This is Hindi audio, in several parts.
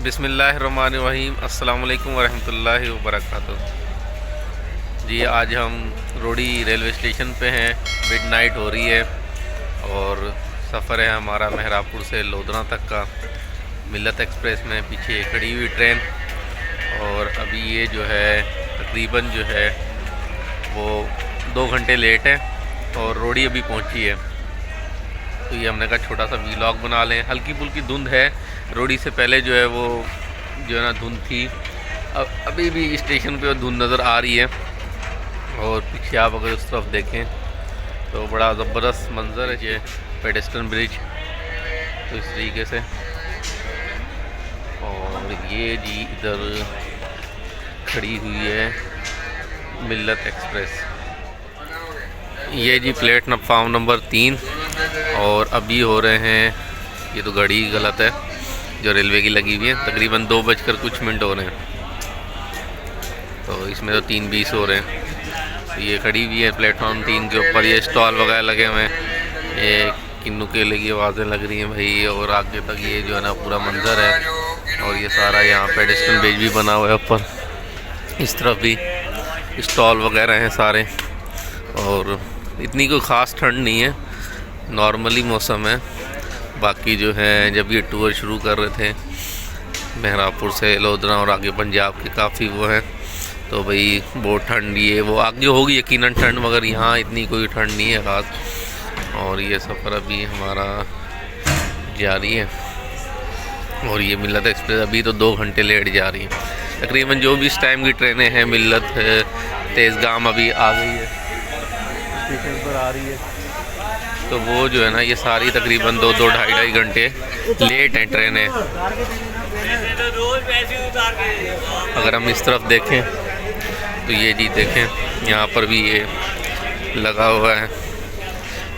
बिस्मिल्लाहिर्रहमानिर्रहीम। अस्सलाम वालेकुम वरहमतुल्लाहि वबरकातुह। जी आज हम रोडी रेलवे स्टेशन पे हैं। मिडनाइट हो रही है और सफ़र है हमारा मेहरापुर से लोधरा तक का। मिल्लत एक्सप्रेस में पीछे खड़ी हुई ट्रेन और अभी ये जो है तकरीबन जो है वो 2 घंटे लेट है और रोडी अभी पहुंची है। तो ये हमने कहा छोटा सा व्लॉग बना लें। हल्की फुल्की धुंध है, रोडी से पहले जो है वो जो है ना धुंध थी। अब अभी भी स्टेशन पे धुंध नज़र आ रही है और पीछे आप अगर उस तरफ देखें तो बड़ा ज़बरदस्त मंज़र है ये पेडेस्ट्रियन ब्रिज। तो इस तरीके से और ये जी इधर खड़ी हुई है मिल्लत एक्सप्रेस। ये जी प्लेटफार्म नंबर 3 और अभी हो रहे हैं, ये तो घड़ी गलत है जो रेलवे की लगी हुई है, तकरीबन 2 बजकर कुछ मिनट हो रहे हैं। तो इसमें तो 3:20 हो रहे हैं। तो ये खड़ी हुई है प्लेटफार्म 3 के ऊपर। ये स्टॉल वगैरह लगे हुए हैं, ये किन्नू केले की आवाज़ें लग रही हैं भाई। और आगे तक ये जो है ना पूरा मंजर है और ये सारा यहाँ पेडेस्ट्रियन ब्रिज भी बना हुआ है ऊपर। इस तरफ भी स्टॉल वगैरह हैं सारे और इतनी कोई ख़ास ठंड नहीं है, नॉर्मली मौसम है। बाकी जो है जब ये टूर शुरू कर रहे थे मेहरापुर से लोधरा और आगे पंजाब के काफ़ी वो हैं, तो भाई बहुत ठंड ये वो आगे होगी यकीनन ठंड, मगर यहाँ इतनी कोई ठंड नहीं है ख़ास। और ये सफ़र अभी हमारा जारी है और ये मिल्लत एक्सप्रेस अभी तो 2 घंटे लेट जा रही है। तकरीबन जो भी इस टाइम की ट्रेनें हैं, मिल्लत तेज़गाम अभी आ गई है, स्टेशन पर आ रही है, तो वो जो है ना ये सारी तकरीबन 2-2 ढाई घंटे लेट हैं ट्रेनें। अगर हम इस तरफ देखें तो ये जी देखें यहाँ पर भी ये लगा हुआ है।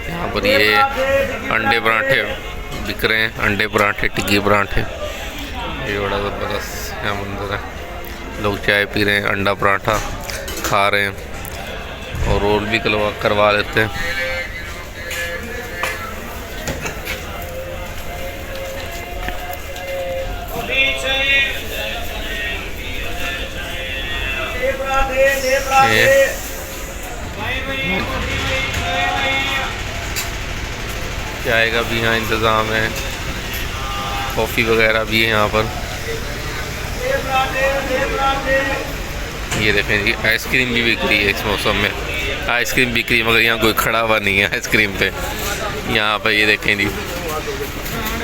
यहाँ पर ये अंडे पराठे बिक रहे हैं, अंडे पराठे, टिक्की पराठे। ये बड़ा ज़बरदस्त यहाँ मंजर है। लोग चाय पी रहे हैं, अंडा पराठा खा रहे हैं और रोल भी करवा लेते हैं। चाय का भी यहाँ इंतज़ाम है, कॉफ़ी वगैरह भी है यहाँ पर। ये देखें जी आइसक्रीम भी बिक रही है इस मौसम में। आइसक्रीम बिक रही है मगर यहाँ कोई खड़ा हुआ नहीं है आइसक्रीम पे। यहाँ पर ये देखें जी,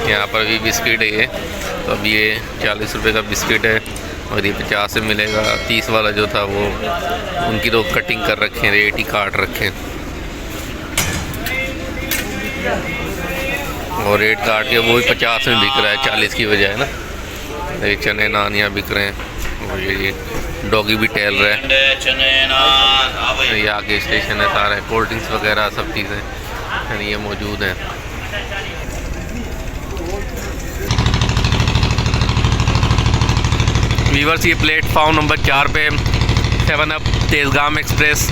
यहाँ पर भी बिस्किट है ये। तो अब ये 40 रुपये का बिस्किट है और ये 50 से मिलेगा। 30 वाला जो था वो उनकी तो कटिंग कर रखे हैं, रेट ही काट रखे हैं और रेट काट के वो भी 50 में बिक रहा है 40 की बजाय ना। ये चने नान यहाँ बिक रहे हैं और ये डॉगी भी टहल रहा है। ये आगे स्टेशन है, सारे कोल्ड ड्रिंक्स वगैरह सब चीज़ें ये मौजूद हैं। वीवर्स ये प्लेटफार्म नंबर 4 पे 7 up Tezgam express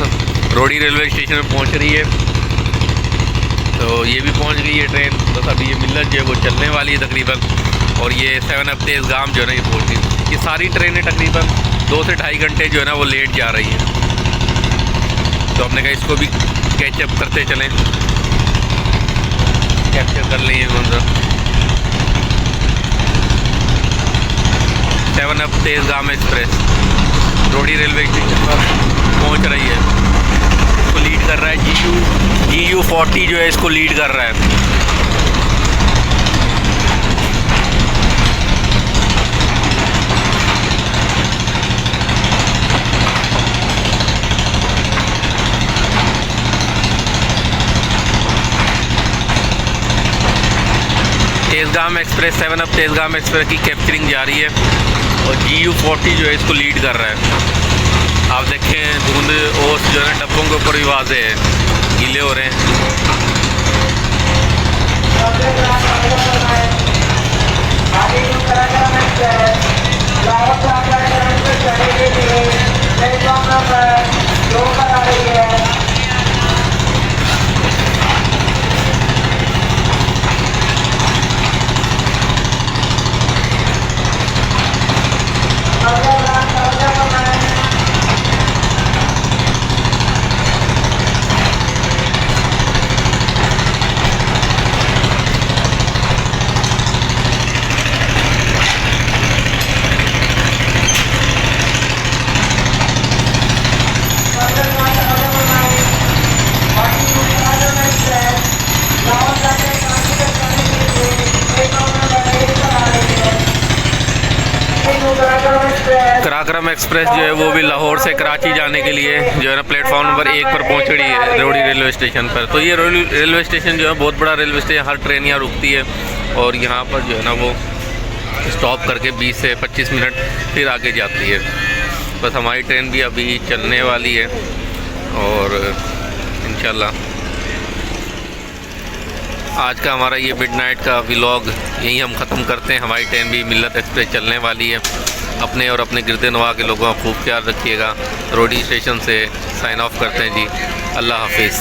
Rohri railway station में पहुंच रही है। तो ये भी पहुंच गई है ट्रेन। बस अभी ये मिल्लत जो है वो चलने वाली है तकरीबन और ये 7 अप तेज़गाम जो है ना ये पहुंच गई। ये सारी ट्रेनें तकरीबन 2 से ढाई घंटे जो है ना वो लेट जा रही हैं। तो हमने कहा इसको भी कैचअप करते चलें, कैप्चर कर लें मंजर। 7 up Tezgam express Rohri railway station पर पहुंच रही है। इसको लीड कर रहा है GU 40 जो है इसको लीड कर रहा है। Tezgam express 7 up Tezgam express की कैप्चरिंग जारी है और GU 40 जो है इसको लीड कर रहा है। आप देखें धुंध ओस जो है ना डब्बों के ऊपर भी वाज़े है, गीले हो रहे हैं। कराक्रम एक्सप्रेस जो है वो भी लाहौर से कराची जाने के लिए जो है ना प्लेटफॉर्म नंबर 1 पर पहुंच रही है रोडी रेलवे स्टेशन पर। तो ये रेलवे स्टेशन जो है बहुत बड़ा रेलवे स्टेशन, हर ट्रेन यहाँ रुकती है और यहाँ पर जो है ना वो स्टॉप करके 20 से 25 मिनट फिर आगे जाती है। बस हमारी ट्रेन भी अभी चलने वाली है और इंशाल्लाह आज का हमारा ये मिडनाइट का व्लॉग यहीं हम ख़त्म करते हैं। हमारी ट्रेन भी मिल्लत एक्सप्रेस चलने वाली है। अपने और अपने गिरदे नवा के लोगों का खूब ख्याल रखिएगा। रोडी स्टेशन से साइन ऑफ करते हैं जी। अल्लाह हाफिज़।